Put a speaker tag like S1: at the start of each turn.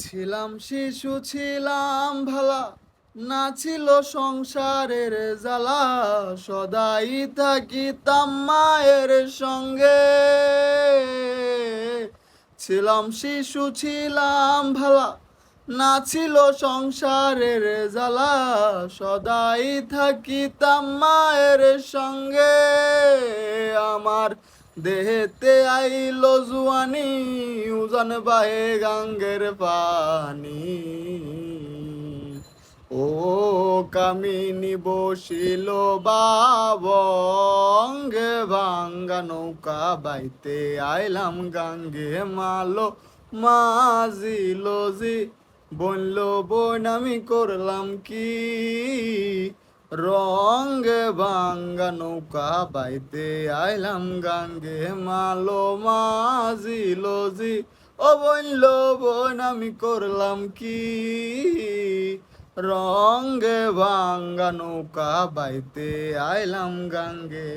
S1: ছিলাম শিশু ছিলাম ভালা, না ছিল সংসারের জ্বালা, সদাই থাকিতাম মায়ের সঙ্গে। ছিলাম শিশু ছিলাম ভালা, না ছিল সংসারের জ্বালা, সদাই থাকিতাম মায়ের সঙ্গে। আমার দেহেতে আইলো জুয়ানি, উজান বাহে গাঙ্গের পানি। ও কামিনী বসিল বাবঙ্গে, ভাঙ্গা নৌকা বাইতে আইলাম গাঙ্গে। মালো মাঝিল জি বলল বোন আমি করলাম কি, রঙ্গে ভাঙ্গা নৌকা বাইতে আইলাম গাঙ্গে। মালো মাঝিল জি ও বলল বোন আমি করলাম কি, রঙ্গে ভাঙ্গা নৌকা বাইতে আইলাম গাঙ্গে।